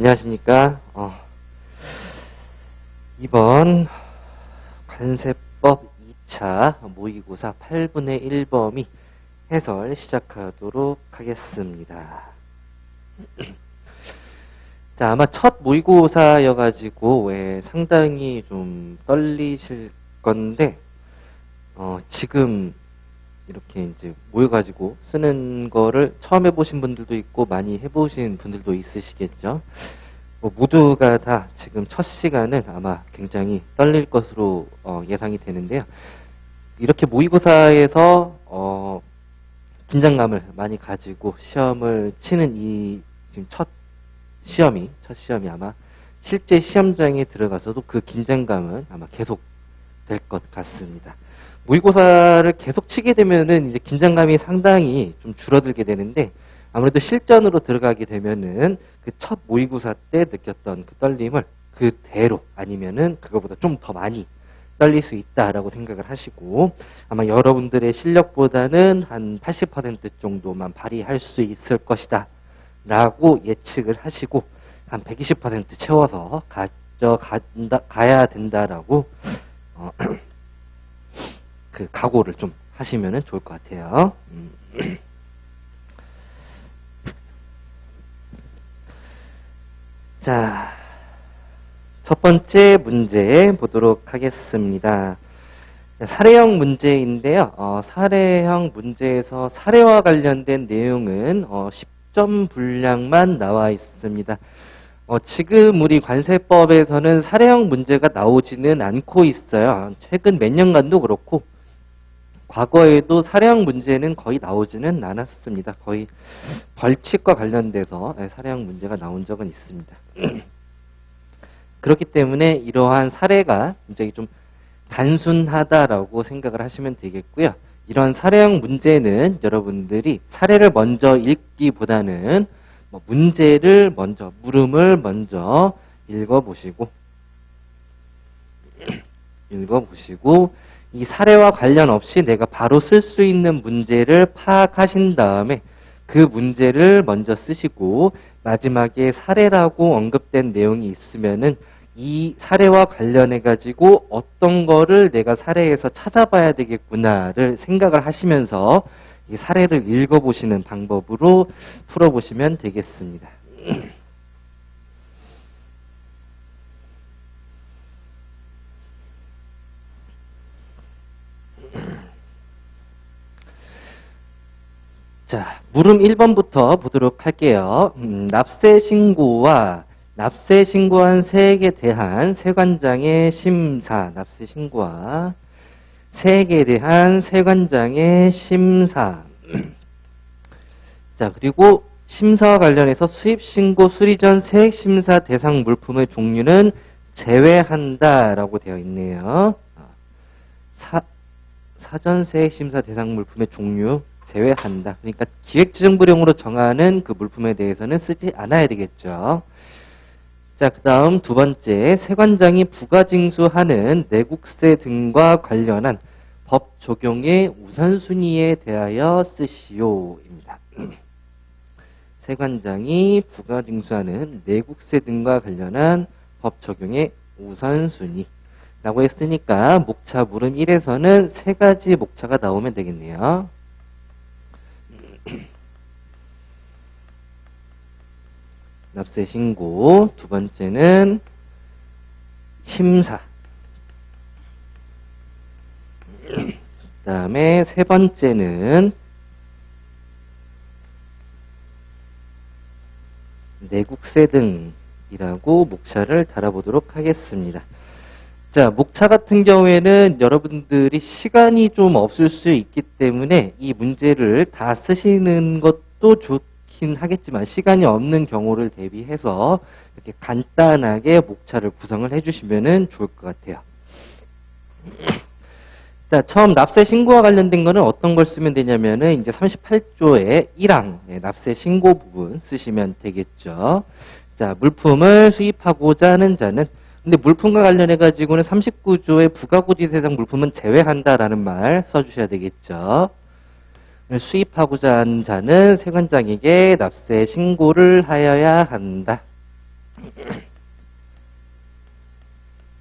안녕하십니까. 이번 관세법 2차 모의고사 8분의 1범위 해설 시작하도록 하겠습니다. 자, 아마 첫 모의고사여가지고 상당히 좀 떨리실 건데, 지금 이렇게 이제 모여가지고 쓰는 거를 처음 해보신 분들도 있고 많이 해보신 분들도 있으시겠죠. 모두가 다 지금 첫 시간은 아마 굉장히 떨릴 것으로 예상이 되는데요. 이렇게 모의고사에서 긴장감을 많이 가지고 시험을 치는 이 지금 첫 시험이 아마 실제 시험장에 들어가서도 그 긴장감은 아마 계속 될 것 같습니다. 모의고사를 계속 치게 되면은 이제 긴장감이 상당히 좀 줄어들게 되는데, 아무래도 실전으로 들어가게 되면은 그 첫 모의고사 때 느꼈던 그 떨림을 그대로 아니면은 그거보다 좀 더 많이 떨릴 수 있다라고 생각을 하시고, 아마 여러분들의 실력보다는 한 80% 정도만 발휘할 수 있을 것이다 라고 예측을 하시고, 한 120% 채워서 가야 된다라고 그 각오를 좀 하시면 좋을 것 같아요. 자, 첫 번째 문제 보도록 하겠습니다. 사례형 문제인데요. 사례형 문제에서 사례와 관련된 내용은 10점 분량만 나와 있습니다. 지금 우리 관세법에서는 사례형 문제가 나오지는 않고 있어요. 최근 몇 년간도 그렇고 과거에도 사례형 문제는 거의 나오지는 않았습니다. 거의 벌칙과 관련돼서 사례형 문제가 나온 적은 있습니다. 그렇기 때문에 이러한 사례가 굉장히 좀 단순하다라고 생각을 하시면 되겠고요. 이런 사례형 문제는 여러분들이 사례를 먼저 읽기보다는 문제를 먼저, 물음을 먼저 읽어보시고 이 사례와 관련 없이 내가 바로 쓸 수 있는 문제를 파악하신 다음에 그 문제를 먼저 쓰시고, 마지막에 사례라고 언급된 내용이 있으면은 이 사례와 관련해 가지고 어떤 거를 내가 사례에서 찾아봐야 되겠구나를 생각을 하시면서 이 사례를 읽어보시는 방법으로 풀어보시면 되겠습니다. 자, 물음 1번부터 보도록 할게요. 납세 신고와 납세 신고한 세액에 대한 세관장의 심사, 납세 신고와 세액에 대한 세관장의 심사. 자, 그리고 심사와 관련해서 수입신고 수리 전 세액심사 대상 물품의 종류는 제외한다라고 되어 있네요. 사전 세액심사 대상 물품의 종류 제외한다. 그러니까 기획지정부령으로 정하는 그 물품에 대해서는 쓰지 않아야 되겠죠. 자, 그 다음 두 번째, 세관장이 부가징수하는 내국세 등과 관련한 법 적용의 우선순위에 대하여 쓰시오입니다. 세관장이 부가징수하는 내국세 등과 관련한 법 적용의 우선순위라고 했으니까 목차 물음 1에서는 세 가지 목차가 나오면 되겠네요. 납세 신고, 두 번째는 심사, 그 다음에 세 번째는 내국세 등이라고 목차를 달아보도록 하겠습니다. 자, 목차 같은 경우에는 여러분들이 시간이 좀 없을 수 있기 때문에 이 문제를 다 쓰시는 것도 좋긴 하겠지만, 시간이 없는 경우를 대비해서 이렇게 간단하게 목차를 구성을 해주시면 좋을 것 같아요. 자, 처음 납세 신고와 관련된 거는 어떤 걸 쓰면 되냐면은 이제 38조의 1항 납세 신고 부분 쓰시면 되겠죠. 자, 물품을 수입하고자 하는 자는, 근데 물품과 관련해 가지고는 39조의 부가고지 대상 물품은 제외한다라는 말 써주셔야 되겠죠. 수입하고자 하는 자는 세관장에게 납세 신고를 하여야 한다.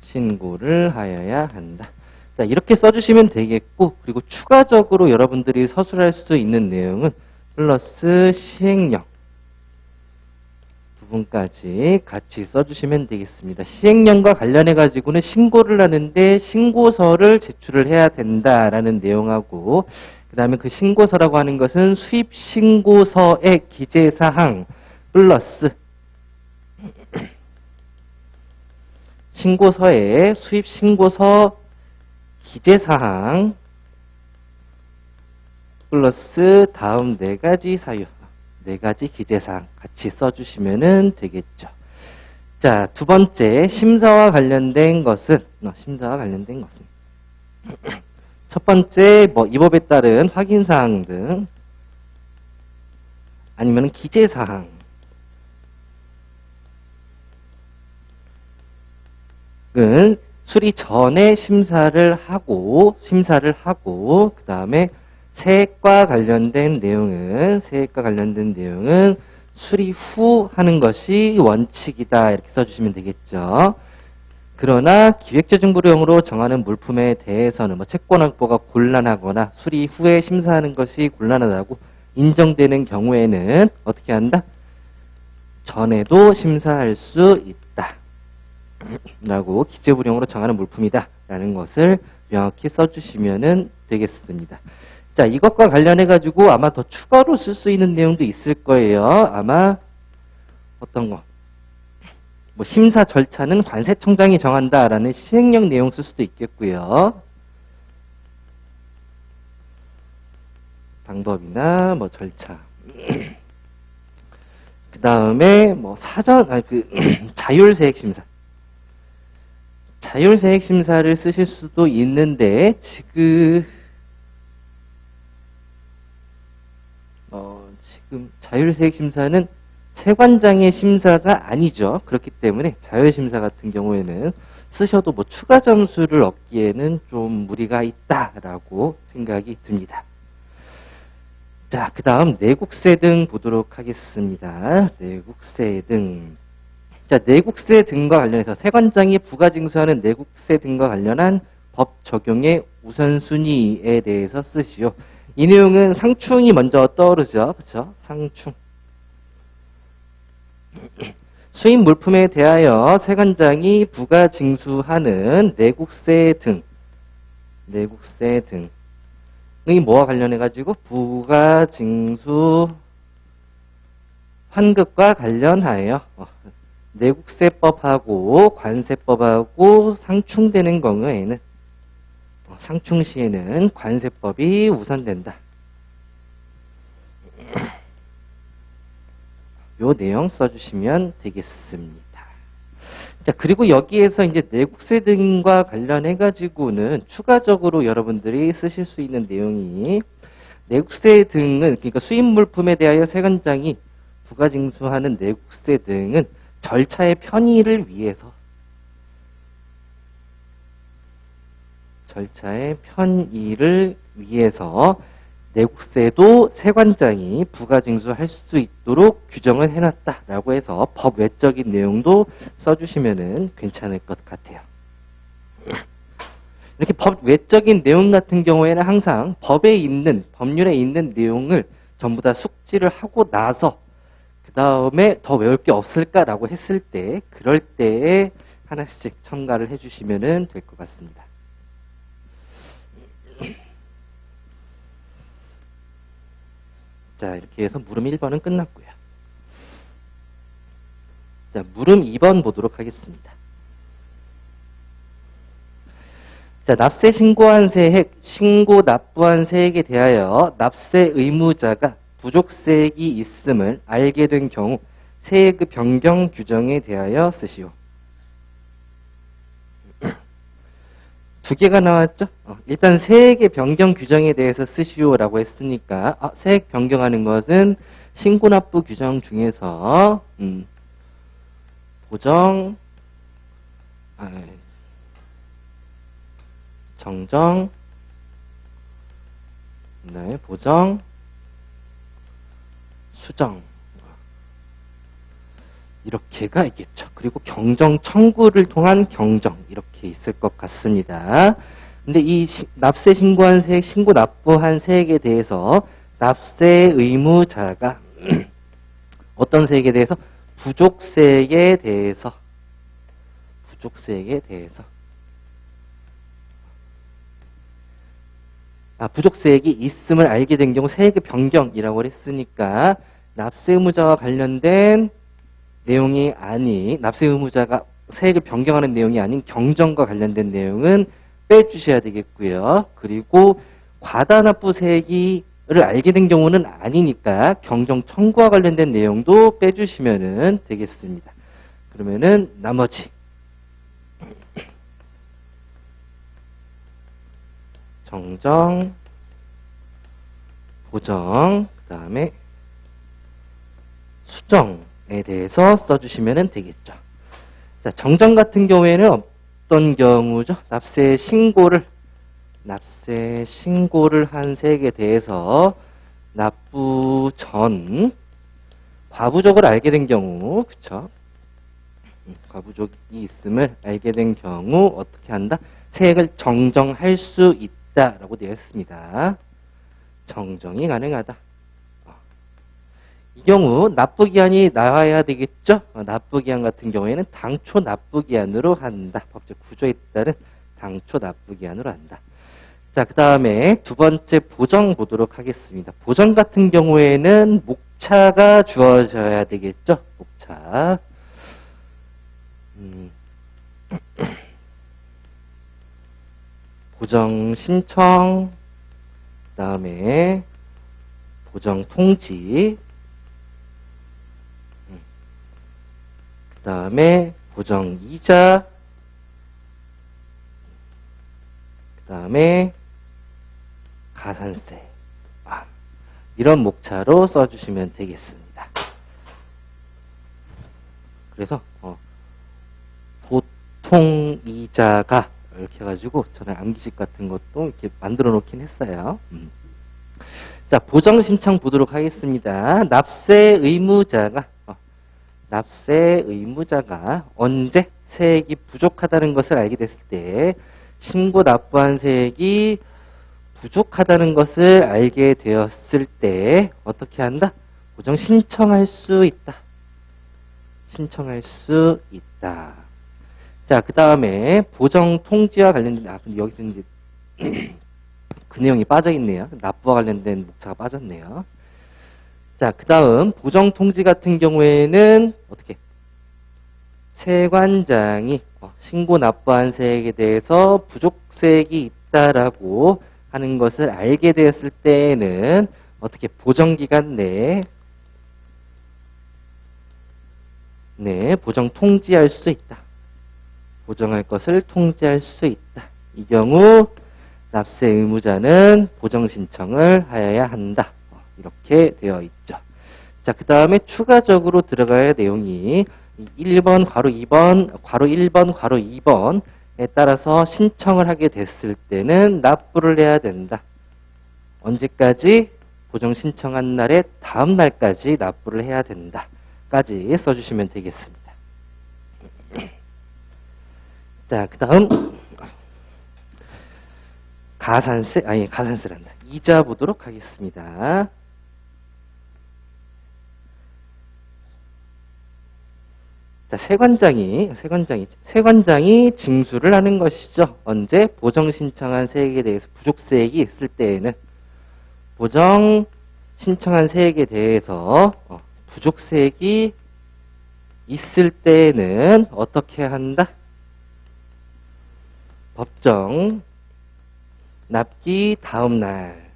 신고를 하여야 한다. 자, 이렇게 써주시면 되겠고, 그리고 추가적으로 여러분들이 서술할 수 있는 내용은 플러스 시행령 부분까지 같이 써주시면 되겠습니다. 시행령과 관련해 가지고는 신고를 하는데 신고서를 제출을 해야 된다라는 내용하고, 그 다음에 그 신고서라고 하는 것은 수입 신고서의 기재사항 플러스 신고서의 수입 신고서 기재사항 플러스 다음 네 가지 사유, 네 가지 기재사항 같이 써주시면 되겠죠. 자, 두 번째 심사와 관련된 것은 첫 번째 이 법에 따른 확인사항 등 아니면 기재사항 은 수리 전에 심사를 하고 그 다음에 세액과 관련된 내용은 수리 후 하는 것이 원칙이다 이렇게 써주시면 되겠죠. 그러나 기획재정부령으로 정하는 물품에 대해서는 채권 확보가 곤란하거나 수리 후에 심사하는 것이 곤란하다고 인정되는 경우에는 어떻게 한다? 전에도 심사할 수 있다. 라고 기재부령으로 정하는 물품이다 라는 것을 명확히 써주시면 되겠습니다. 자, 이것과 관련해 가지고 아마 더 추가로 쓸 수 있는 내용도 있을 거예요. 아마 어떤 거 심사 절차는 관세청장이 정한다라는 시행령 내용 쓸 수도 있겠고요. 방법이나 절차. 그 다음에 자율세액심사. 자율세액심사를 쓰실 수도 있는데 지금 자율세액심사는 세관장의 심사가 아니죠. 그렇기 때문에 자율심사 같은 경우에는 쓰셔도 추가 점수를 얻기에는 좀 무리가 있다라고 생각이 듭니다. 자, 그 다음 내국세 등 보도록 하겠습니다. 내국세 등. 자, 내국세 등과 관련해서 세관장이 부가징수하는 내국세 등과 관련한 법 적용의 우선순위에 대해서 쓰시오. 이 내용은 상충이 먼저 떠오르죠. 그렇죠? 상충. 수입 물품에 대하여 세관장이 부가징수하는 내국세 등이 뭐와 관련해 가지고 부가징수 환급과 관련하여 내국세법하고 관세법하고 상충되는 경우에는 상충 시에는 관세법이 우선된다. 요 내용 써주시면 되겠습니다. 자, 그리고 여기에서 이제 내국세 등과 관련해 가지고는 추가적으로 여러분들이 쓰실 수 있는 내용이 내국세 등은 그러니까 수입 물품에 대하여 세관장이 부가징수하는 내국세 등은 절차의 편의를 위해서 내국세도 세관장이 부가징수할 수 있도록 규정을 해놨다라고 해서 법 외적인 내용도 써주시면 괜찮을 것 같아요. 이렇게 법 외적인 내용 같은 경우에는 항상 법률에 있는 내용을 전부 다 숙지를 하고 나서 그 다음에 더 외울 게 없을까라고 했을 때 그럴 때에 하나씩 첨가를 해주시면 될 것 같습니다. 자, 이렇게 해서 물음 1번은 끝났고요. 자, 물음 2번 보도록 하겠습니다. 자, 납세 신고한 세액, 신고 납부한 세액에 대하여 납세 의무자가 부족세액이 있음을 알게 된 경우 세액의 변경 규정에 대하여 쓰시오. 두 개가 나왔죠? 일단 세액의 변경 규정에 대해서 쓰시오라고 했으니까 세액 변경하는 것은 신고납부 규정 중에서 보정, 정정, 네, 보정, 수정 이렇게가 있겠죠. 그리고 경정 청구를 통한 경정 이렇게 있을 것 같습니다. 근데 이 납세 신고한 세액, 신고 납부한 세액에 대해서 납세 의무자가 어떤 세액에 대해서 부족세액에 대해서 부족세액이 있음을 알게 된 경우 세액의 변경이라고 했으니까 납세 의무자와 관련된 내용이 아닌 납세 의무자가 세액을 변경하는 내용이 아닌 경정과 관련된 내용은 빼주셔야 되겠고요. 그리고 과다납부 세액을 알게 된 경우는 아니니까 경정 청구와 관련된 내용도 빼주시면 되겠습니다. 그러면은 나머지 정정, 보정, 그 다음에 수정에 대해서 써주시면 되겠죠. 자, 정정 같은 경우에는 어떤 경우죠? 납세 신고를 한 세액에 대해서 납부 전 과부족을 알게 된 경우, 그쵸? 과부족이 있음을 알게 된 경우 어떻게 한다? 세액을 정정할 수 있다라고 되어 있습니다. 정정이 가능하다. 이 경우 납부기한이 나와야 되겠죠? 납부기한 같은 경우에는 당초 납부기한으로 한다. 법적 구조에 따른 당초 납부기한으로 한다. 자, 그 다음에 두 번째 보정 보도록 하겠습니다. 보정 같은 경우에는 목차가 주어져야 되겠죠? 목차. 보정 신청, 그 다음에 보정 통지, 그 다음에 보정 이자, 그 다음에 가산세. 이런 목차로 써주시면 되겠습니다. 그래서 보통 이자가 이렇게 해가지고 저는 암기식 같은 것도 이렇게 만들어 놓긴 했어요. 자, 보정 신청 보도록 하겠습니다. 납세 의무자가 언제 세액이 부족하다는 것을 알게 됐을 때 신고 납부한 세액이 부족하다는 것을 알게 되었을 때 어떻게 한다? 보정 신청할 수 있다. 자, 그 다음에 보정 통지와 관련된, 여기서 이제 그 내용이 빠져 있네요. 납부와 관련된 목차가 빠졌네요. 자, 그 다음 보정 통지 같은 경우에는 어떻게? 세관장이 신고 납부한 세액에 대해서 부족세액이 있다라고 하는 것을 알게 되었을 때에는 어떻게 보정기간 내에 보정 통지할 수 있다. 보정할 것을 통지할 수 있다. 이 경우 납세 의무자는 보정 신청을 하여야 한다. 이렇게 되어 있죠. 자, 그 다음에 추가적으로 들어가야 할 내용이 1번, 괄호 2번, 괄호 1번, 괄호 2번에 따라서 신청을 하게 됐을 때는 납부를 해야 된다. 언제까지? 보정 신청한 날의 다음 날까지 납부를 해야 된다. 까지 써주시면 되겠습니다. 자, 그 다음 가산세란다. 이자 보도록 하겠습니다. 자, 세관장이 징수를 하는 것이죠. 언제? 보정 신청한 세액에 대해서 부족세액이 있을 때에는 보정 신청한 세액에 대해서 부족세액이 있을 때에는 어떻게 한다? 법정 납기 다음 날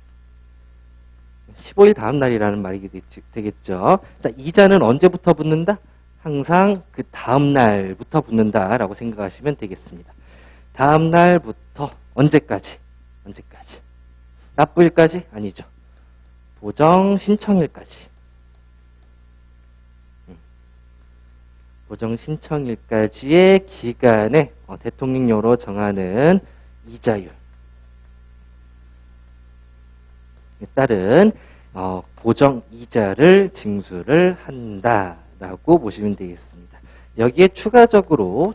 15일 다음 날이라는 말이 되겠죠. 자, 이자는 언제부터 붙는다? 항상 그 다음 날부터 붙는다라고 생각하시면 되겠습니다. 다음 날부터 언제까지? 납부일까지? 아니죠. 보정 신청일까지. 보정 신청일까지의 기간에 대통령령으로 정하는 이자율에 따른 보정 이자를 징수를 한다라고 라고 보시면 되겠습니다. 여기에 추가적으로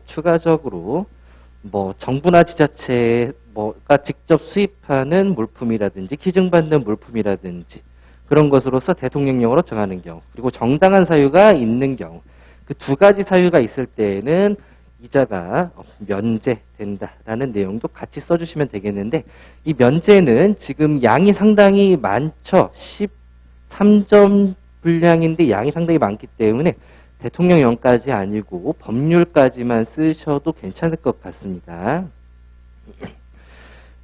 뭐 정부나 지자체가 직접 수입하는 물품이라든지 기증받는 물품이라든지 그런 것으로서 대통령령으로 정하는 경우, 그리고 정당한 사유가 있는 경우, 그 두 가지 사유가 있을 때에는 이자가 면제된다라는 내용도 같이 써주시면 되겠는데, 이 면제는 지금 양이 상당히 많죠. 13점 분량인데 양이 상당히 많기 때문에 대통령령까지 아니고 법률까지만 쓰셔도 괜찮을 것 같습니다.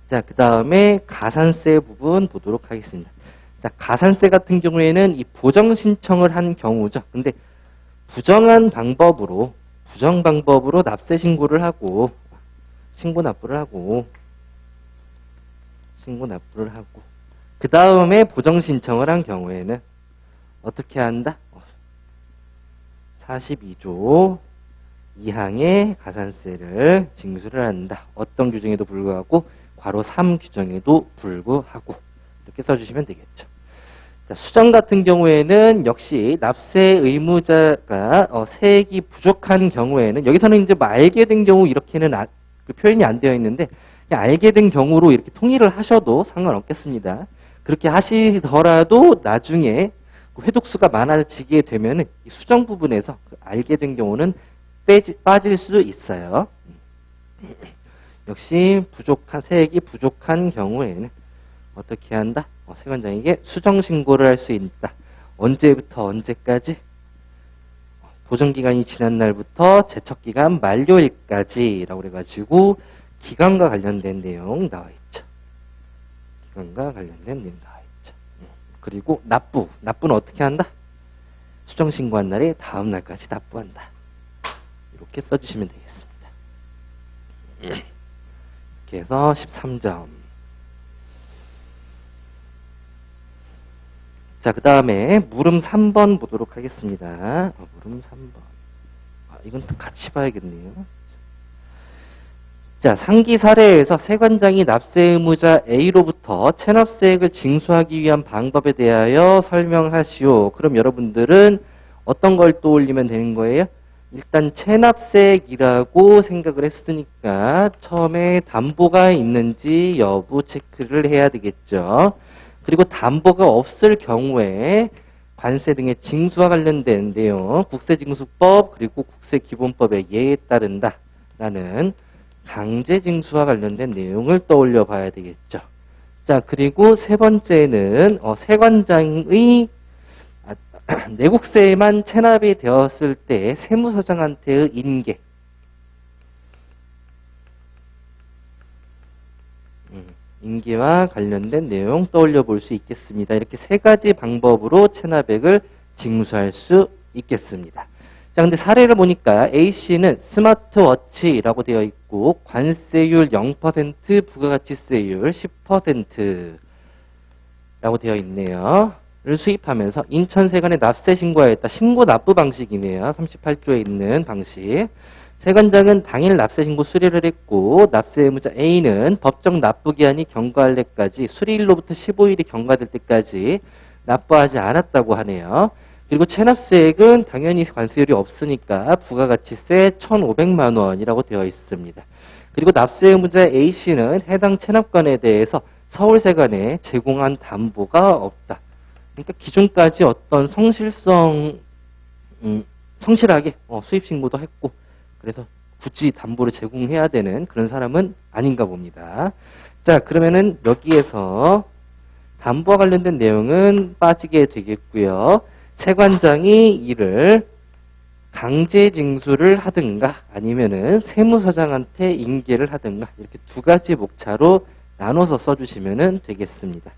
자, 그 다음에 가산세 부분 보도록 하겠습니다. 자, 가산세 같은 경우에는 이 보정 신청을 한 경우죠. 근데 부정 방법으로 납세 신고를 하고 신고 납부를 하고 그 다음에 보정 신청을 한 경우에는 어떻게 한다? 42조 2항의 가산세를 징수를 한다. 어떤 규정에도 불구하고 괄호 3 규정에도 불구하고 이렇게 써주시면 되겠죠. 자, 수정 같은 경우에는 역시 납세 의무자가 세액이 부족한 경우에는, 여기서는 이제 뭐 알게 된 경우 이렇게는 그 표현이 안 되어 있는데 그냥 알게 된 경우로 이렇게 통일을 하셔도 상관없겠습니다. 그렇게 하시더라도 나중에 회독수가 많아지게 되면 이 수정 부분에서 알게 된 경우는 빠질 수 있어요. 역시 세액이 부족한 경우에는 어떻게 한다? 세관장에게 수정 신고를 할 수 있다. 언제부터 언제까지? 보정기간이 지난 날부터 제척기간 만료일까지라고 그래가지고 기간과 관련된 내용 나와 있죠. 그리고 납부는 어떻게 한다? 수정 신고한 날에 다음 날까지 납부한다. 이렇게 써주시면 되겠습니다. 이렇게 해서 13점. 자, 그 다음에 물음 3번 보도록 하겠습니다. 물음 3번. 이건 또 같이 봐야겠네요. 자, 상기 사례에서 세관장이 납세 의무자 A로부터 체납세액을 징수하기 위한 방법에 대하여 설명하시오. 그럼 여러분들은 어떤 걸 떠올리면 되는 거예요? 일단 체납세액이라고 생각을 했으니까 처음에 담보가 있는지 여부 체크를 해야 되겠죠. 그리고 담보가 없을 경우에 관세 등의 징수와 관련된 내용, 국세징수법 그리고 국세기본법의 예에 따른다라는 강제징수와 관련된 내용을 떠올려 봐야 되겠죠. 자, 그리고 세 번째는 세관장의 내국세에만 체납이 되었을 때 세무서장한테의 인계. 인계와 관련된 내용 떠올려 볼 수 있겠습니다. 이렇게 세 가지 방법으로 체납액을 징수할 수 있겠습니다. 자, 근데 사례를 보니까 A씨는 스마트워치라고 되어 있고 관세율 0%, 부가가치세율 10%라고 되어 있네요. 를 수입하면서 인천세관에 납세 신고하였다. 신고 납부 방식이네요. 38조에 있는 방식. 세관장은 당일 납세 신고 수리를 했고 납세 의무자 A는 법정 납부 기한이 경과할 때까지 수리일로부터 15일이 경과될 때까지 납부하지 않았다고 하네요. 그리고 체납세액은 당연히 관세율이 없으니까 부가가치세 1,500만 원이라고 되어 있습니다. 그리고 납세 의무자 A씨는 해당 체납관에 대해서 서울세관에 제공한 담보가 없다. 그러니까 기존까지 어떤 성실하게 수입 신고도 했고 그래서 굳이 담보를 제공해야 되는 그런 사람은 아닌가 봅니다. 자, 그러면은 여기에서 담보와 관련된 내용은 빠지게 되겠고요. 세관장이 이를 강제징수를 하든가 아니면은 세무서장한테 인계를 하든가 이렇게 두 가지 목차로 나눠서 써주시면 되겠습니다.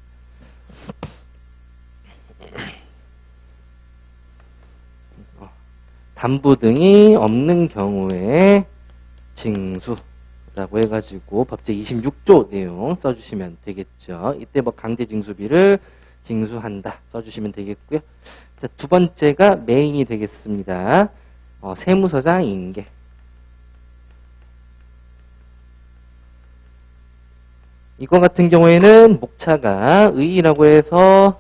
담보 등이 없는 경우에 징수라고 해가지고 법제 26조 내용 써주시면 되겠죠. 이때 뭐 강제징수비를 징수한다 써주시면 되겠고요. 자, 두 번째가 메인이 되겠습니다. 세무서장 인계. 이거 같은 경우에는 목차가 의의라고 해서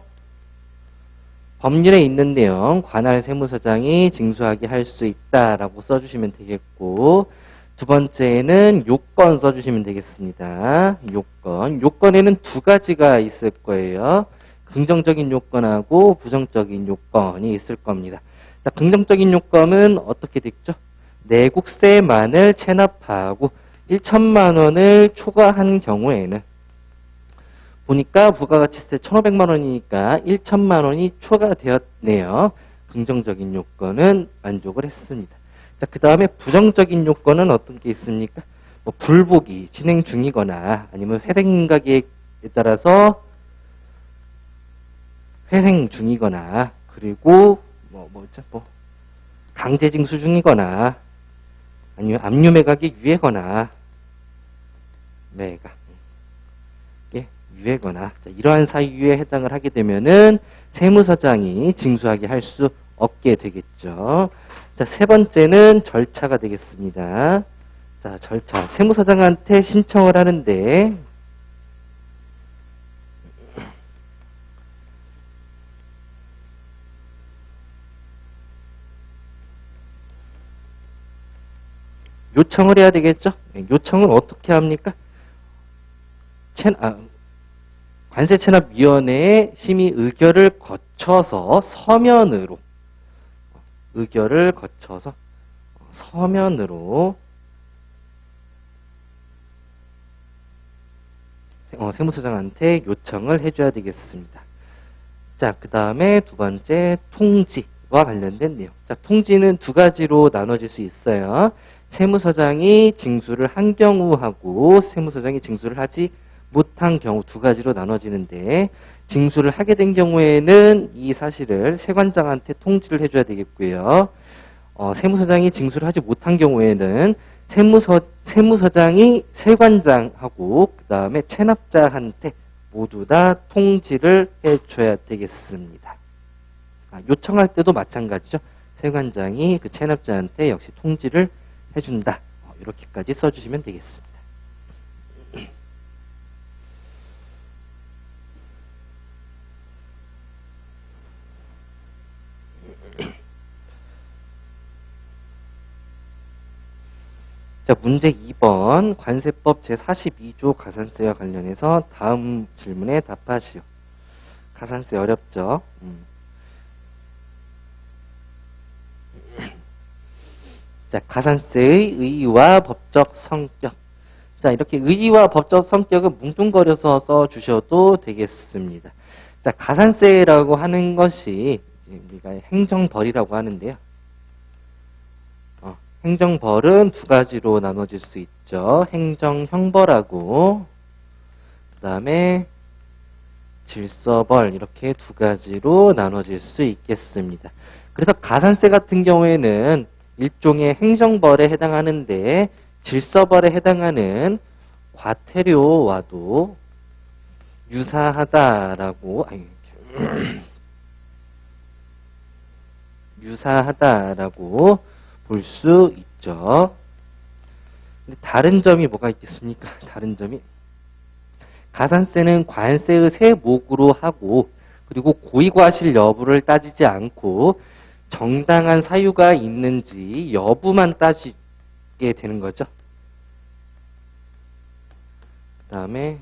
법률에 있는 내용 관할 세무서장이 징수하게 할 수 있다라고 써주시면 되겠고, 두 번째는 요건 써주시면 되겠습니다. 요건. 요건에는 두 가지가 있을 거예요. 긍정적인 요건하고 부정적인 요건이 있을 겁니다. 자, 긍정적인 요건은 어떻게 됐죠? 내국세만을 체납하고 1천만 원을 초과한 경우에는 보니까 부가가치세 1,500만 원이니까 1천만 원이 초과되었네요. 긍정적인 요건은 만족을 했습니다. 자, 그 다음에 부정적인 요건은 어떤 게 있습니까? 뭐 불복이 진행 중이거나 아니면 회생인가 계획에 따라서 회생 중이거나 그리고 강제징수 중이거나 아니면 압류 매각이 유예거나 유예거나 이러한 사유에 해당을 하게 되면은 세무서장이 징수하게 할 수 없게 되겠죠. 자, 세 번째는 절차가 되겠습니다. 자, 절차. 세무서장한테 신청을 하는데 요청을 해야 되겠죠. 요청을 어떻게 합니까? 관세체납위원회의 심의 의결을 거쳐서 서면으로 세무서장한테 요청을 해줘야 되겠습니다. 자, 그 다음에 두 번째 통지와 관련된 내용. 자, 통지는 두 가지로 나눠질 수 있어요. 세무서장이 징수를 한 경우하고 세무서장이 징수를 하지 못한 경우 두 가지로 나눠지는데, 징수를 하게 된 경우에는 이 사실을 세관장한테 통지를 해줘야 되겠고요. 세무서장이 징수를 하지 못한 경우에는 세무서장이 세관장하고 그 다음에 체납자한테 모두 다 통지를 해줘야 되겠습니다. 요청할 때도 마찬가지죠. 세관장이 그 체납자한테 역시 통지를 해준다. 이렇게까지 써주시면 되겠습니다. 자, 문제 2번 관세법 제42조 가산세와 관련해서 다음 질문에 답하시오. 가산세 어렵죠? 자, 가산세의 의의와 법적 성격. 자, 이렇게 의의와 법적 성격은 뭉뚱거려서 써주셔도 되겠습니다. 자, 가산세라고 하는 것이 우리가 행정벌이라고 하는데요. 행정벌은 두 가지로 나눠질 수 있죠. 행정형벌하고 그 다음에 질서벌, 이렇게 두 가지로 나눠질 수 있겠습니다. 그래서 가산세 같은 경우에는 일종의 행정벌에 해당하는데 질서벌에 해당하는 과태료와도 유사하다라고 볼 수 있죠. 근데 다른 점이 뭐가 있겠습니까? 다른 점이 가산세는 관세의 세목으로 하고 그리고 고의과실 여부를 따지지 않고 정당한 사유가 있는지 여부만 따지게 되는 거죠. 그 다음에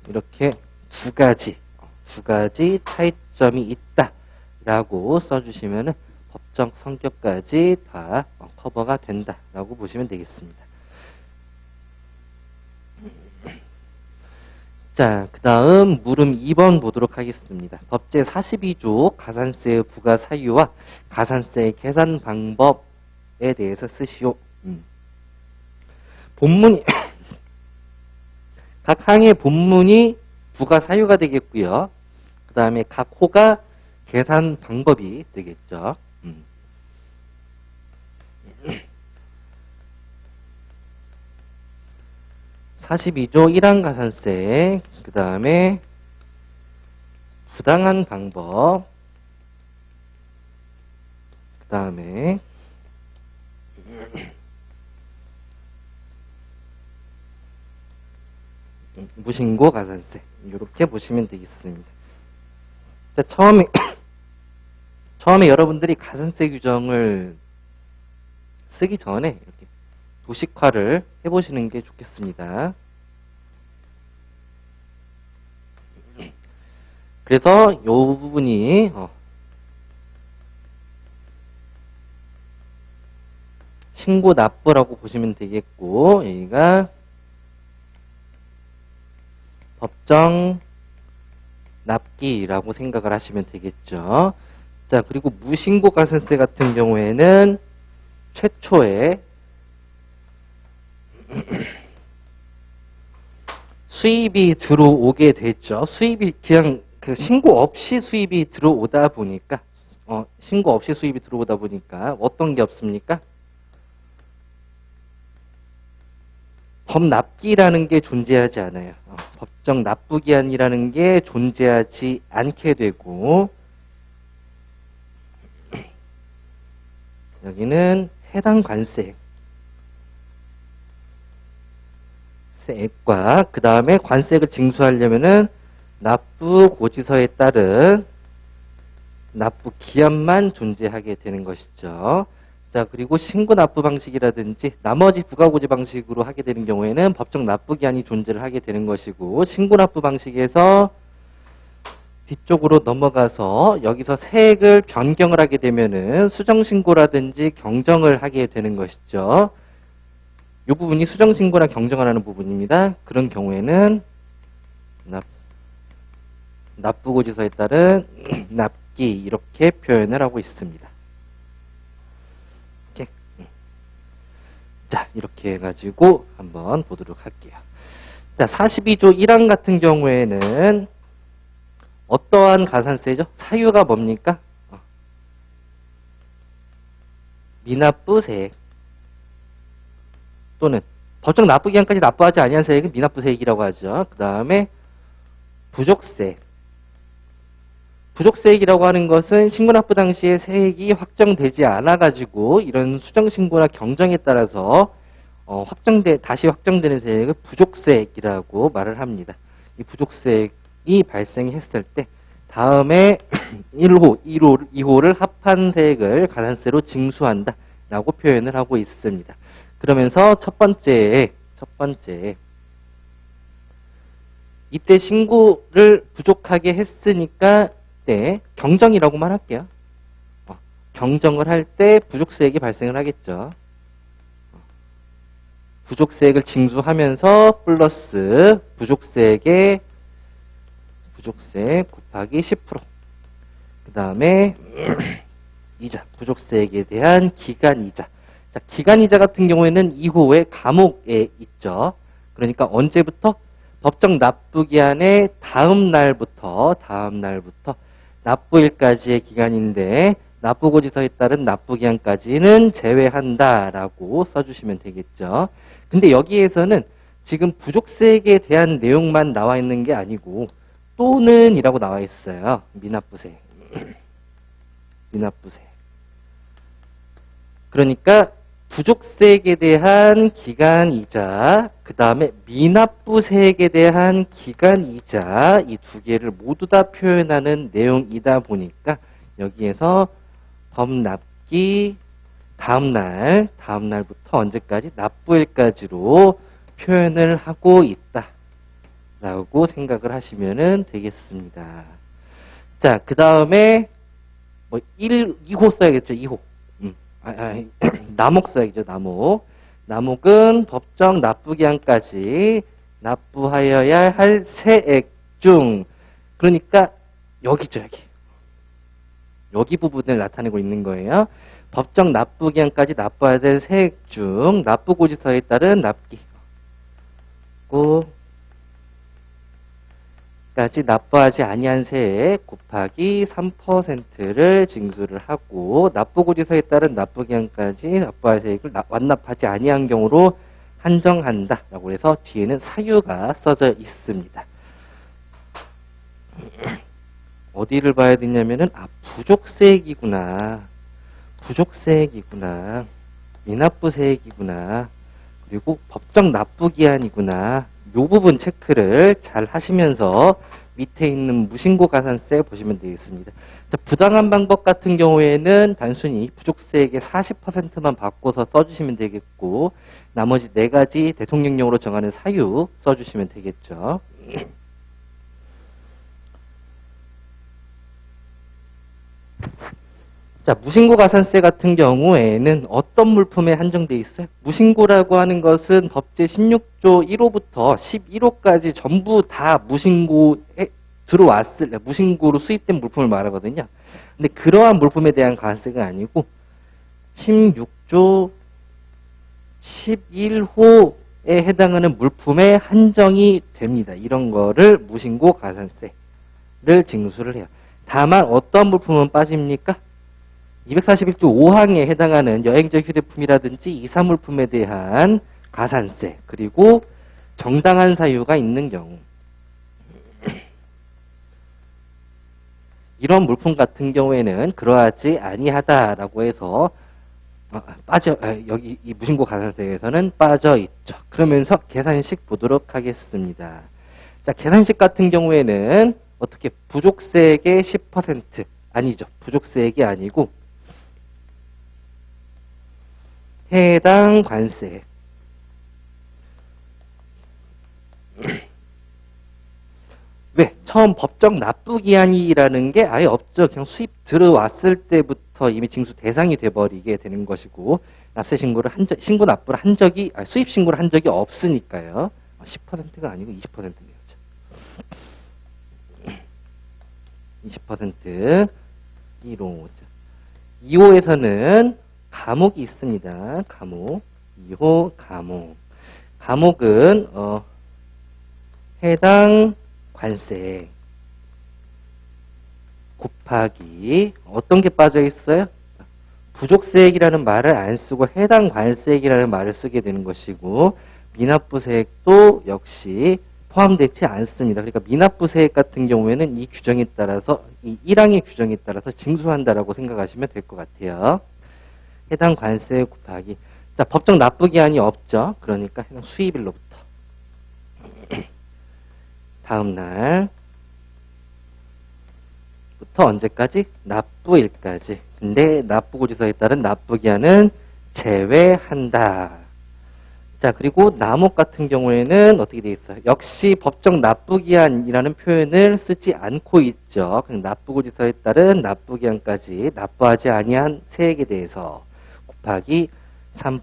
이렇게 두 가지 차이점이 있다라고 써주시면은 법적 성격까지 다 커버가 된다라고 보시면 되겠습니다. 자, 그 다음 물음 2번 보도록 하겠습니다. 법제 42조 가산세 부과 사유와 가산세 계산 방법에 대해서 쓰시오. 본문이 각 항의 본문이 부과 사유가 되겠고요. 그 다음에 각 호가 계산 방법이 되겠죠. 42조 1항 가산세, 그 다음에 부당한 방법, 그 다음에 무신고 가산세. 이렇게 보시면 되겠습니다. 자, 처음에 여러분들이 가산세 규정을 쓰기 전에 이렇게 도식화를 해보시는 게 좋겠습니다. 그래서 이 부분이 신고 납부라고 보시면 되겠고, 여기가 법정 납기라고 생각을 하시면 되겠죠. 자, 그리고 무신고 가산세 같은 경우에는 최초에 수입이 들어오게 됐죠. 수입이 그냥 그 신고 없이 수입이 들어오다 보니까 신고 없이 수입이 들어오다 보니까 어떤 게 없습니까? 법납기라는 게 존재하지 않아요. 법정 납부기한이라는 게 존재하지 않게 되고, 여기는 해당 관세액과 그 다음에 관세액을 징수하려면은 납부 고지서에 따른 납부 기한만 존재하게 되는 것이죠. 자, 그리고 신고 납부 방식이라든지 나머지 부가고지 방식으로 하게 되는 경우에는 법정 납부 기한이 존재를 하게 되는 것이고, 신고 납부 방식에서 뒤쪽으로 넘어가서 여기서 세액을 변경을 하게 되면은 수정신고라든지 경정을 하게 되는 것이죠. 이 부분이 수정신고나 경정을 하는 부분입니다. 그런 경우에는 납부고지서에 따른 납기 이렇게 표현을 하고 있습니다. 이렇게. 자, 이렇게 해가지고 한번 보도록 할게요. 자, 42조 1항 같은 경우에는 어떠한 가산세죠? 사유가 뭡니까? 미납부세액 또는 법정 납부기한까지 납부하지 아니한 세액은 미납부세액이라고 하죠. 그 다음에 부족세액. 부족세액이라고 하는 것은 신고납부 당시에 세액이 확정되지 않아가지고 이런 수정신고나 경정에 따라서 다시 확정되는 세액을 부족세액이라고 말을 합니다. 이 부족세액이 발생했을 때 다음에 1호, 2호를 합한 세액을 가산세로 징수한다 라고 표현을 하고 있습니다. 그러면서 첫 번째 이때 신고를 부족하게 했으니까 경정이라고만 할게요. 경정을 할 때 부족세액이 발생을 하겠죠. 부족세액을 징수하면서 플러스 부족세액 곱하기 10%. 그 다음에 이자, 부족세액에 대한 기간이자. 자, 기간이자 같은 경우에는 2호의 감옥에 있죠. 그러니까 언제부터? 법정 납부기한의 다음 날부터 납부일까지의 기간인데 납부고지서에 따른 납부기한까지는 제외한다라고 써주시면 되겠죠. 근데 여기에서는 지금 부족세액에 대한 내용만 나와 있는 게 아니고 또는 이라고 나와 있어요. 미납부세액. 그러니까 부족세액에 대한 기간이자 그 다음에 미납부세액에 대한 기간이자 이 두 개를 모두 다 표현하는 내용이다 보니까 여기에서 법납기 다음날부터 언제까지? 납부일까지로 표현을 하고 있다라고 생각을 하시면 되겠습니다. 자, 그 다음에 2호 써야겠죠. 2호. 남목 써야겠죠. 남목은 법정 납부기한까지 납부하여야 할 세액 중, 그러니까 여기죠. 여기 부분을 나타내고 있는 거예요. 법정 납부기한까지 납부해야 될 세액 중 납부고지서에 따른 납기 까지 납부하지 아니한 세액 곱하기 3%를 징수를 하고 납부고지서에 따른 납부기한까지 납부할 세액을 완납하지 아니한 경우로 한정한다라고 해서 뒤에는 사유가 써져 있습니다. 어디를 봐야 되냐면은 부족세액이구나. 미납부세액이구나. 그리고 법정 납부기한이구나. 요 부분 체크를 잘 하시면서 밑에 있는 무신고 가산세 보시면 되겠습니다. 자, 부당한 방법 같은 경우에는 단순히 부족세액의 40%만 바꿔서 써주시면 되겠고, 나머지 4가지 대통령령으로 정하는 사유 써주시면 되겠죠. 자, 무신고 가산세 같은 경우에는 어떤 물품에 한정돼 있어요? 무신고라고 하는 것은 법제 16조 1호부터 11호까지 전부 다 무신고에 들어왔을, 무신고로 수입된 물품을 말하거든요. 근데 그러한 물품에 대한 가산세가 아니고 16조 11호에 해당하는 물품에 한정이 됩니다. 이런 거를 무신고 가산세를 징수를 해요. 다만 어떤 물품은 빠집니까? 241조 5항에 해당하는 여행적 휴대품이라든지 이사물품에 대한 가산세, 그리고 정당한 사유가 있는 경우, 이런 물품 같은 경우에는 그러하지 아니하다라고 해서 여기 이 무신고 가산세에서는 빠져 있죠. 그러면서 계산식 보도록 하겠습니다. 자, 계산식 같은 경우에는 어떻게 부족세액의 10% 아니죠. 부족세액이 아니고 해당 관세. 왜? 처음 법정 납부기한이라는 게 아예 없죠. 그냥 수입 들어왔을 때부터 이미 징수 대상이 돼버리게 되는 것이고, 납세 신고를 신고 납부를 한 적이, 수입 신고를 한 적이 없으니까요. 10%가 아니고 20%네요. 20% 1호. 2호에서는 감옥이 있습니다. 감옥. 2호 감옥. 감옥은 해당 관세 곱하기 어떤 게 빠져 있어요? 부족세액이라는 말을 안 쓰고 해당 관세액이라는 말을 쓰게 되는 것이고, 미납부세액도 역시 포함되지 않습니다. 그러니까 미납부세액 같은 경우에는 이 규정에 따라서, 이 1항의 규정에 따라서 징수한다라고 생각하시면 될 것 같아요. 해당 관세 곱하기. 자, 법정 납부기한이 없죠. 그러니까 해당 수입일로부터 다음 날부터 언제까지? 납부일까지. 근데 납부고지서에 따른 납부기한은 제외한다. 자, 그리고 남목 같은 경우에는 어떻게 되어 있어요? 역시 법정 납부기한이라는 표현을 쓰지 않고 있죠. 그냥 납부고지서에 따른 납부기한까지 납부하지 아니한 세액에 대해서 곱하기 3%.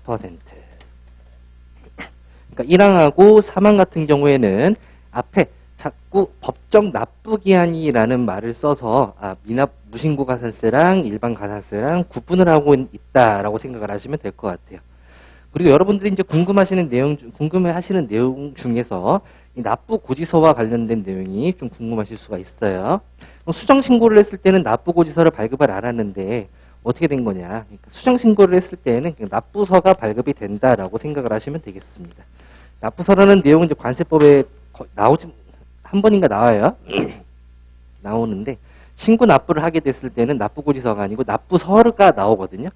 그러니까 1항하고 3항 같은 경우에는 앞에 자꾸 법정 납부기한이라는 말을 써서 무신고 가산세랑 일반 가산세랑 구분을 하고 있다라고 생각을 하시면 될 것 같아요. 그리고 여러분들이 이제 궁금해하시는 내용 중에서 이 납부고지서와 관련된 내용이 좀 궁금하실 수가 있어요. 수정신고를 했을 때는 납부고지서를 발급을 안 하는데 어떻게 된 거냐? 그러니까 수정신고를 했을 때는 납부서가 발급이 된다라고 생각을 하시면 되겠습니다. 납부서라는 내용은 이제 관세법에 나오진 한 번인가 나와요. 나오는데 신고 납부를 하게 됐을 때는 납부고지서가 아니고 납부서가 나오거든요.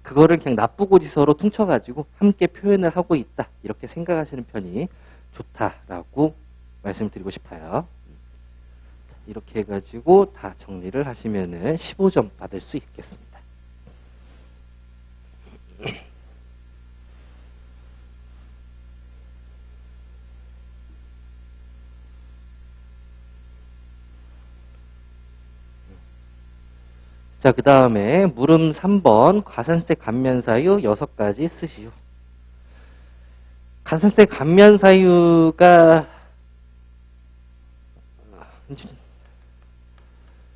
그거를 그냥 납부고지서로 퉁쳐가지고 함께 표현을 하고 있다. 이렇게 생각하시는 편이 좋다라고 말씀드리고 싶어요. 자, 이렇게 해가지고 다 정리를 하시면은 15점 받을 수 있겠습니다. 자, 그 다음에 물음 3번 가산세 감면사유 6가지 쓰시오. 가산세 감면사유가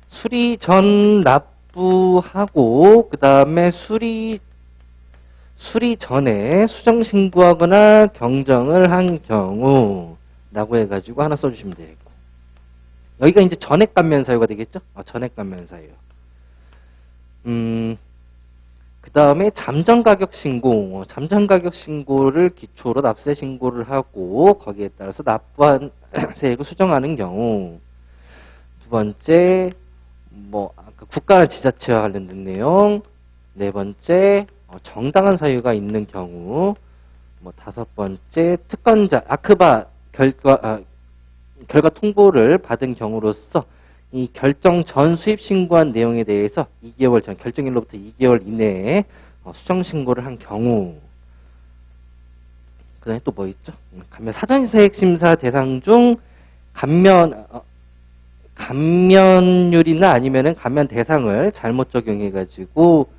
수리 전 납부하고 그 다음에 수리 전에 수정신고하거나 경정을 한 경우라고 해가지고 하나 써주시면 되겠고, 여기가 이제 전액 감면사유가 되겠죠? 전액 감면사유. 그 다음에 잠정가격 신고, 잠정가격 신고를 기초로 납세 신고를 하고 거기에 따라서 납부한 세액을 수정하는 경우. 두 번째, 아까 국가나 지자체와 관련된 내용. 네 번째, 정당한 사유가 있는 경우. 다섯 번째, 특권자, 아크바 결과 통보를 받은 경우로서 이 결정 전 수입 신고한 내용에 대해서 2개월 전, 결정일로부터 2개월 이내에 수정 신고를 한 경우. 그 다음에 또 뭐 있죠? 감면 사전세액 심사 대상 중 감면율이나 아니면은 감면 대상을 잘못 적용해가지고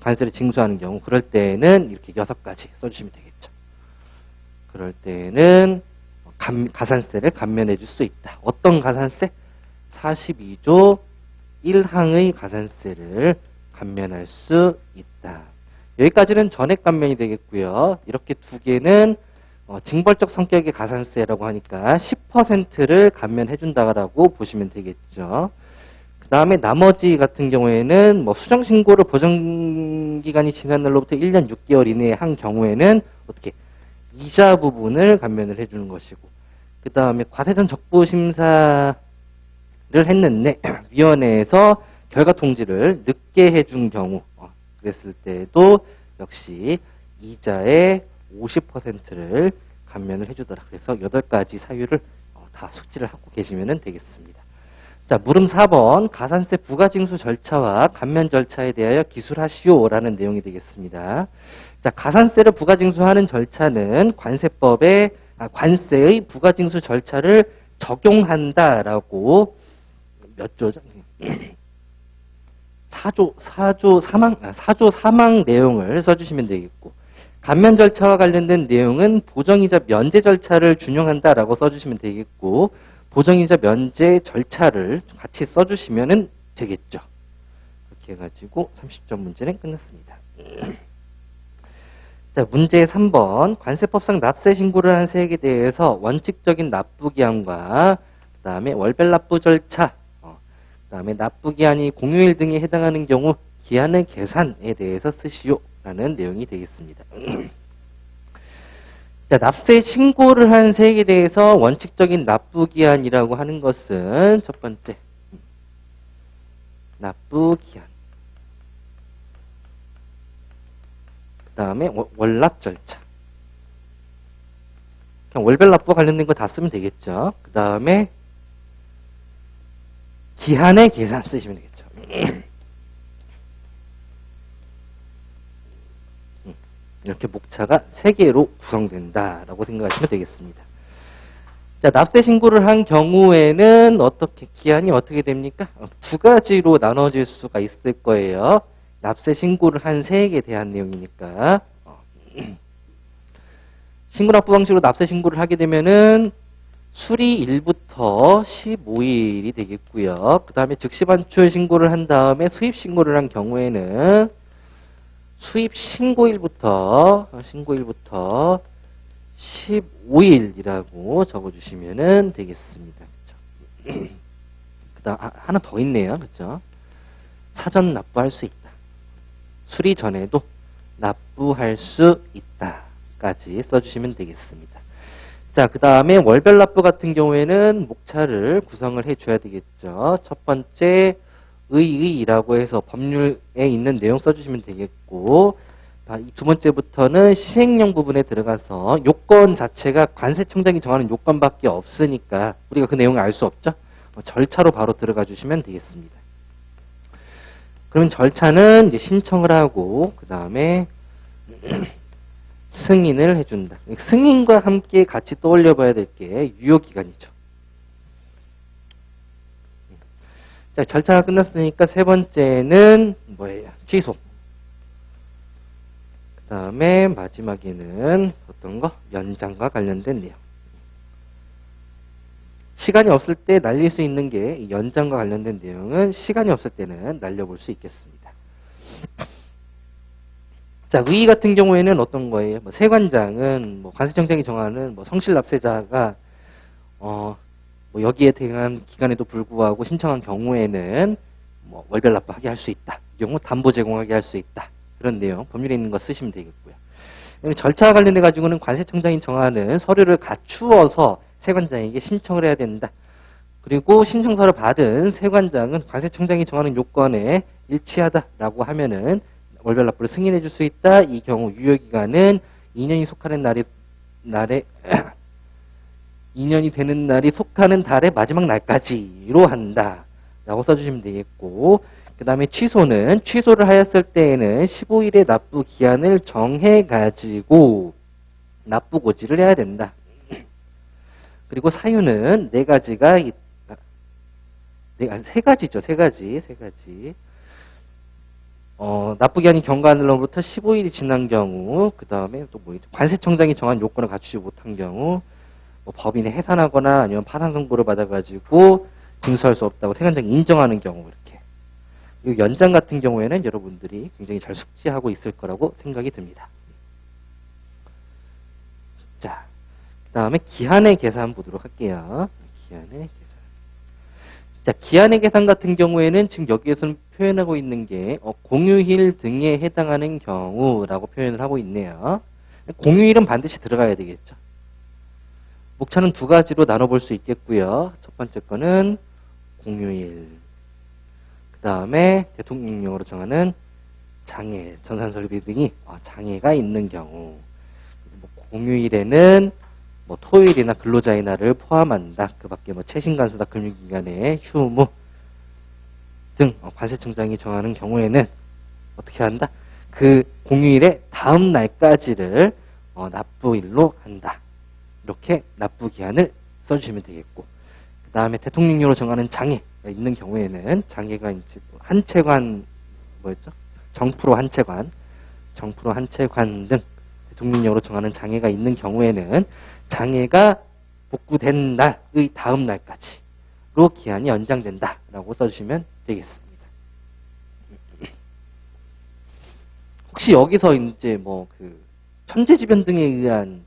관세를 징수하는 경우, 그럴 때는 이렇게 6가지 써주시면 되겠죠. 그럴 때는 가산세를 감면해 줄 수 있다. 어떤 가산세? 42조 1항의 가산세를 감면할 수 있다. 여기까지는 전액 감면이 되겠고요. 이렇게 두 개는 징벌적 성격의 가산세라고 하니까 10%를 감면해 준다라고 보시면 되겠죠. 그 다음에 나머지 같은 경우에는 뭐 수정 신고를 보정 기간이 지난 날로부터 1년 6개월 이내에 한 경우에는 어떻게 이자 부분을 감면을 해주는 것이고, 그 다음에 과세전 적부 심사를 했는데 위원회에서 결과 통지를 늦게 해준 경우, 그랬을 때도 역시 이자의 50%를 감면을 해주더라. 그래서 8가지 사유를 다 숙지를 하고 계시면 되겠습니다. 자, 물음 4번 가산세 부가징수 절차와 감면 절차에 대하여 기술하시오라는 내용이 되겠습니다. 자, 가산세를 부가징수하는 절차는 관세의 부가징수 절차를 적용한다라고 몇 조죠? 4조 사망 내용을 써주시면 되겠고, 감면 절차와 관련된 내용은 보정이자 면제 절차를 준용한다라고 써주시면 되겠고, 보정이자 면제 절차를 같이 써주시면 되겠죠. 그렇게 해가지고 30점 문제는 끝났습니다. 자, 문제 3번. 관세법상 납세 신고를 한 세액에 대해서 원칙적인 납부기한과 그 다음에 월별 납부 절차, 그 다음에 납부기한이 공휴일 등에 해당하는 경우 기한의 계산에 대해서 쓰시오라는 내용이 되겠습니다. 자, 납세 신고를 한 세액에 대해서 원칙적인 납부기한이라고 하는 것은 첫 번째, 납부기한. 그 다음에 월납 절차. 그냥 월별 납부와 관련된 거 다 쓰면 되겠죠. 그 다음에 기한의 계산 쓰시면 되겠죠. 이렇게 목차가 3개로 구성된다라고 생각하시면 되겠습니다. 자, 납세 신고를 한 경우에는 어떻게 기한이 어떻게 됩니까? 2가지로 나눠질 수가 있을 거예요. 납세 신고를 한 세액에 대한 내용이니까. 신고납부 방식으로 납세 신고를 하게 되면은 수리일부터 15일이 되겠고요. 그 다음에 즉시 반출 신고를 한 다음에 수입 신고를 한 경우에는 수입 신고일부터 15일이라고 적어주시면 되겠습니다. 그쵸? 그 다음 하나 더 있네요. 그죠? 사전 납부할 수 있다. 수리 전에도 납부할 수 있다까지 써주시면 되겠습니다. 자, 그 다음에 월별 납부 같은 경우에는 목차를 구성을 해줘야 되겠죠. 첫 번째, 의의라고 해서 법률에 있는 내용 써주시면 되겠고, 두 번째부터는 시행령 부분에 들어가서 요건 자체가 관세청장이 정하는 요건밖에 없으니까 우리가 그 내용을 알 수 없죠. 절차로 바로 들어가 주시면 되겠습니다. 그러면 절차는 이제 신청을 하고 그 다음에 승인을 해준다. 승인과 함께 같이 떠올려 봐야 될 게 유효기간이죠. 자, 절차가 끝났으니까 세 번째는 뭐예요? 취소. 그 다음에 마지막에는 어떤 거? 연장과 관련된 내용. 시간이 없을 때 날릴 수 있는 게 연장과 관련된 내용은 시간이 없을 때는 날려볼 수 있겠습니다. 자, 의의 같은 경우에는 어떤 거예요? 뭐 세관장은 뭐 관세청장이 정하는 뭐 성실 납세자가 뭐 여기에 대한 기간에도 불구하고 신청한 경우에는 뭐 월별 납부하게 할 수 있다. 이 경우 담보 제공하게 할 수 있다. 그런 내용 법률에 있는 거 쓰시면 되겠고요. 그다음에 절차와 관련해 가지고는 관세청장이 정하는 서류를 갖추어서 세관장에게 신청을 해야 된다. 그리고 신청서를 받은 세관장은 관세청장이 정하는 요건에 일치하다라고 하면은 월별 납부를 승인해 줄 수 있다. 이 경우 유효기간은 2년이 속하는 날에 2년이 되는 날이 속하는 달의 마지막 날까지로 한다 라고 써주시면 되겠고, 그 다음에 취소를 하였을 때에는 15일의 납부 기한을 정해가지고 납부 고지를 해야 된다. 그리고 사유는 세 가지죠. 세 가지. 납부 기한이 경과날로부터 15일이 지난 경우, 그 다음에 또 뭐 있죠? 관세청장이 정한 요건을 갖추지 못한 경우, 뭐 법인이 해산하거나 아니면 파산 선고를 받아가지고 징수할 수 없다고 세관장이 인정하는 경우, 이렇게. 그리고 연장 같은 경우에는 여러분들이 굉장히 잘 숙지하고 있을 거라고 생각이 듭니다. 자, 그 다음에 기한의 계산 보도록 할게요. 기한의 계산. 자, 기한의 계산 같은 경우에는 지금 여기에서는 표현하고 있는 게 공휴일 등에 해당하는 경우라고 표현을 하고 있네요. 공휴일은 반드시 들어가야 되겠죠. 목차는 두 가지로 나눠볼 수 있겠고요. 첫 번째 거는 공휴일. 그 다음에 대통령령으로 정하는 장애, 전산설비 등이 장애가 있는 경우. 공휴일에는 뭐 토요일이나 근로자의 날을 포함한다. 그 밖에 뭐 최신간수다 금융기관의 휴무 등 관세청장이 정하는 경우에는 어떻게 한다? 그 공휴일의 다음 날까지를 납부일로 한다. 이렇게 납부 기한을 써주시면 되겠고, 그 다음에 대통령령으로 정하는 장애가 있는 경우에는 장애가 이제 한채관 뭐였죠? 정프로 한채관 등 대통령령으로 정하는 장애가 있는 경우에는 장애가 복구된 날의 다음 날까지로 기한이 연장된다라고 써주시면 되겠습니다. 혹시 여기서 이제 뭐 그 천재지변 등에 의한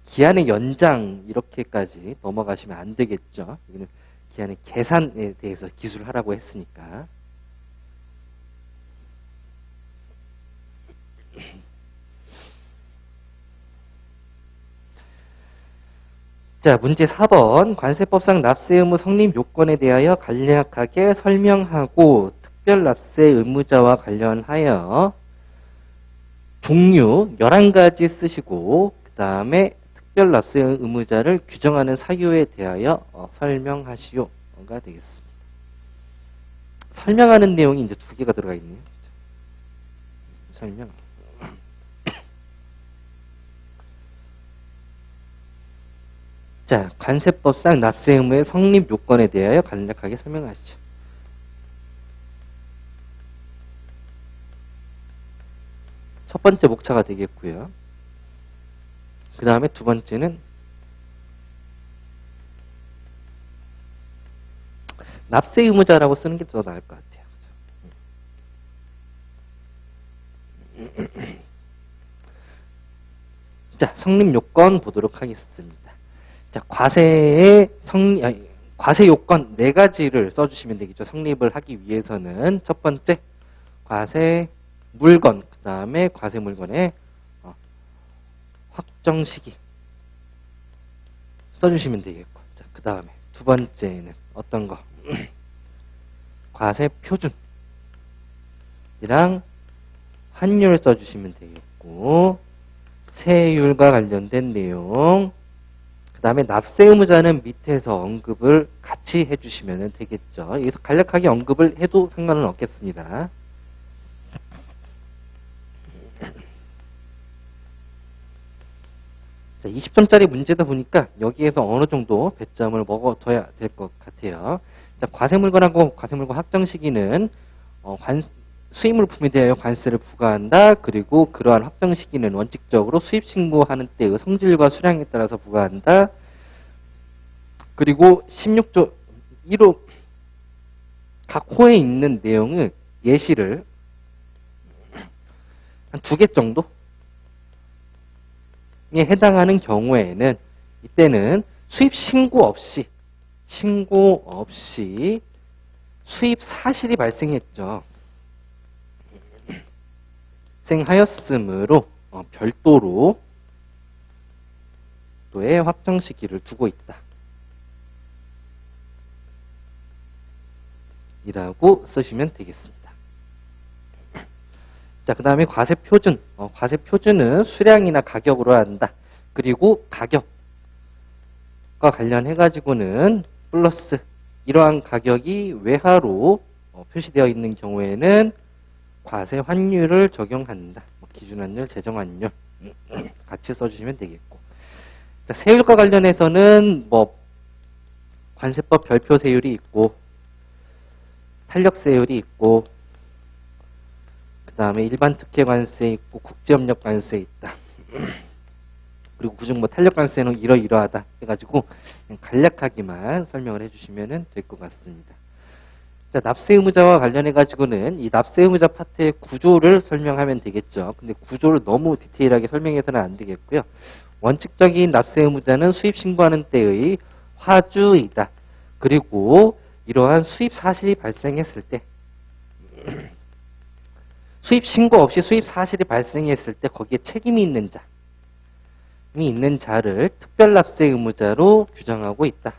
기한의 연장 이렇게까지 넘어가시면 안 되겠죠. 여기는 기한의 계산에 대해서 기술을 하라고 했으니까. 자, 문제 4번. 관세법상 납세 의무 성립 요건에 대하여 간략하게 설명하고 특별 납세 의무자와 관련하여 종류 11가지 쓰시고, 그 다음에 특별 납세 의무자를 규정하는 사유에 대하여 설명하시오가 되겠습니다. 설명하는 내용이 이제 두 개가 들어가 있네요. 설명. 자, 관세법상 납세 의무의 성립 요건에 대하여 간략하게 설명하시죠. 첫 번째 목차가 되겠고요. 그 다음에 두 번째는 납세 의무자라고 쓰는 게 더 나을 것 같아요. 자, 성립 요건 보도록 하겠습니다. 자, 과세 요건 4가지를 써주시면 되겠죠. 성립을 하기 위해서는 첫 번째 과세 물건, 그 다음에 과세 물건의 확정 시기 써주시면 되겠고, 자, 그 다음에 두 번째는 어떤 거? 과세 표준이랑 환율 써주시면 되겠고, 세율과 관련된 내용, 그 다음에 납세 의무자는 밑에서 언급을 같이 해주시면 되겠죠. 여기서 간략하게 언급을 해도 상관은 없겠습니다. 자, 20점짜리 문제다 보니까 여기에서 어느 정도 배점을 먹어둬야 될 것 같아요. 자, 과세물건하고 과세물건 확정 시기는 수입물품에 대하여 관세를 부과한다. 그리고 그러한 확정 시기는 원칙적으로 수입 신고하는 때의 성질과 수량에 따라서 부과한다. 그리고 16조 1호 각 호에 있는 내용은 예시를 한 2개 정도에 해당하는 경우에는 이때는 수입 신고 없이 수입 사실이 발생했죠. 발생하였으므로 별도로 또의 확정 시기를 두고 있다. 이라고 쓰시면 되겠습니다. 자, 그 다음에 과세 표준. 과세 표준은 수량이나 가격으로 한다. 그리고 가격. 관련해가지고는 플러스 이러한 가격이 외화로 표시되어 있는 경우에는 과세 환율을 적용한다. 기준 환율, 재정 환율 같이 써주시면 되겠고. 자, 세율과 관련해서는 관세법 별표 세율이 있고 탄력 세율이 있고 그 다음에 일반 특혜 관세 있고 국제협력 관세 있다. 그리고 그중 탄력 관세는 이러이러하다 해가지고 그냥 간략하게만 설명을 해주시면 될 것 같습니다. 자, 납세 의무자와 관련해가지고는 이 납세 의무자 파트의 구조를 설명하면 되겠죠. 근데 구조를 너무 디테일하게 설명해서는 안 되겠고요. 원칙적인 납세 의무자는 수입 신고하는 때의 화주이다. 그리고 이러한 수입 사실이 발생했을 때 수입 신고 없이 수입 사실이 발생했을 때 거기에 책임이 있는 자를 특별 납세 의무자로 규정하고 있다.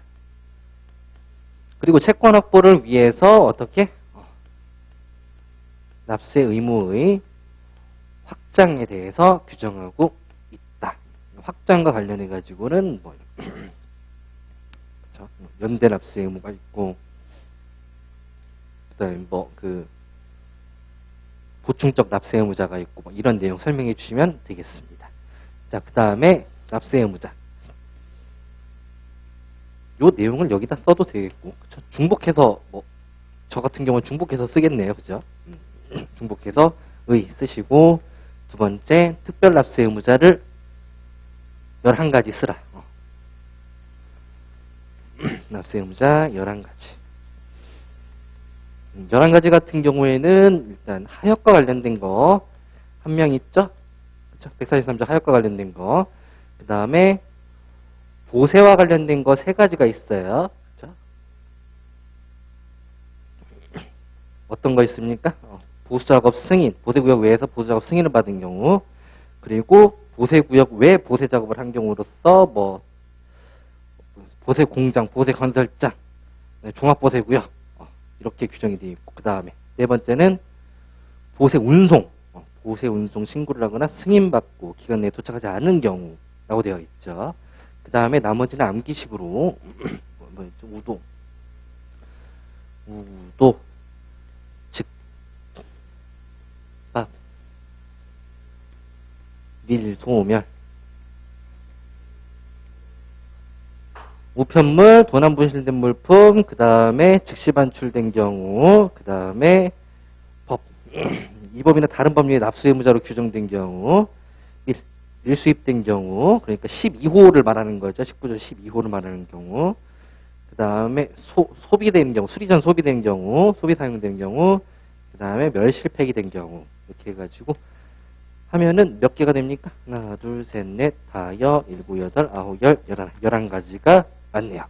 그리고 채권 확보를 위해서 어떻게 납세 의무의 확장에 대해서 규정하고 있다. 확장과 관련해 가지고는 연대 납세 의무가 있고 그다음에 보충적 납세 의무자가 있고 이런 내용 설명해 주시면 되겠습니다. 자, 그다음에 납세 의무자. 요 내용을 여기다 써도 되겠고, 그쵸? 중복해서 저 같은 경우는 중복해서 쓰겠네요, 그죠? 중복해서 쓰시고 두 번째 특별 납세 의무자를 11가지 쓰라. 납세 의무자 11가지. 11가지 같은 경우에는 일단 하역과 관련된 거 한 명 있죠? 그쵸? 143조 하역과 관련된 거. 그 다음에 보세와 관련된 거 3가지가 있어요. 그쵸? 어떤 거 있습니까? 보수작업 승인, 보세구역 외에서 보수작업 승인을 받은 경우, 그리고 보세구역 외 보세작업을 한 경우로서 보세공장, 보세건설장, 종합보세구역 이렇게 규정이 되어 있고, 그 다음에 4번째는 보세운송, 보세운송 신고를 하거나 승인받고 기간 내에 도착하지 않은 경우라고 되어 있죠. 그 다음에 나머지는 암기식으로 우도, 즉밥, 밀소멸, 우편물, 도난분실된 물품, 그 다음에 즉시 반출된 경우, 그 다음에 이 법이나 다른 법률의 납세 의무자로 규정된 경우, 밀수입된 경우, 그러니까 12호를 말하는 거죠. 19조 12호를 말하는 경우, 그 다음에 소비되는 경우, 수리 전 소비되는 경우, 소비 사용되는 경우, 그 다음에 멸실폐기 된 경우, 이렇게 해가지고 하면은 몇 개가 됩니까? 하나, 둘, 셋, 넷, 다여, 일곱, 여덟, 아홉, 열, 11가지가 맞네요.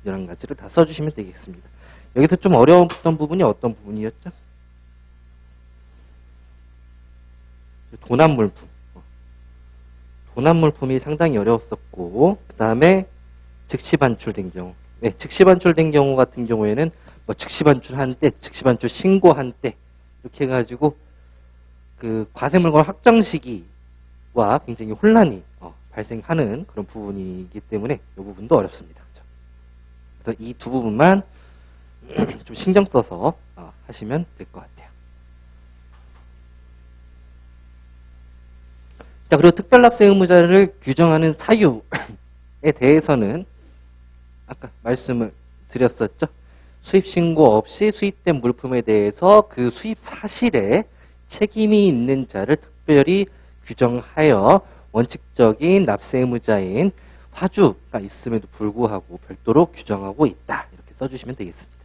11가지를 다 써주시면 되겠습니다. 여기서 좀 어려웠던 부분이 어떤 부분이었죠? 도난물품. 도난물품이 상당히 어려웠었고, 그 다음에 즉시 반출된 경우. 네, 즉시 반출된 경우 같은 경우에는 즉시 반출한 때, 즉시 반출 신고한 때, 이렇게 해가지고 그 과세물건 확정 시기와 굉장히 혼란이 발생하는 그런 부분이기 때문에 이 부분도 어렵습니다. 그래서 이 두 부분만 좀 신경 써서 하시면 될 것 같아요. 자, 그리고 특별납세 의무자를 규정하는 사유에 대해서는 아까 말씀을 드렸었죠. 수입 신고 없이 수입된 물품에 대해서 그 수입 사실에 책임이 있는 자를 특별히 규정하여 원칙적인 납세 의무자인 화주가 있음에도 불구하고 별도로 규정하고 있다. 이렇게 써주시면 되겠습니다.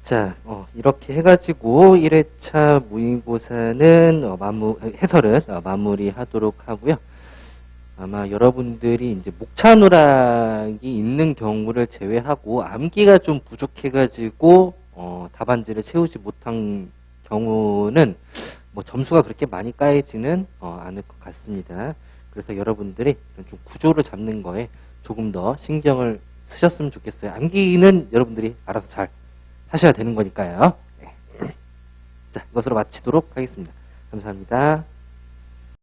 자, 이렇게 해가지고 1회차 모의고사는 해설은 마무리하도록 하고요. 아마 여러분들이 이제 목차 누락이 있는 경우를 제외하고 암기가 좀 부족해가지고 답안지를 채우지 못한 경우는 점수가 그렇게 많이 까이지는 않을 것 같습니다. 그래서 여러분들이 좀 구조를 잡는 거에 조금 더 신경을 쓰셨으면 좋겠어요. 암기는 여러분들이 알아서 잘 하셔야 되는 거니까요. 네. 자, 이것으로 마치도록 하겠습니다. 감사합니다.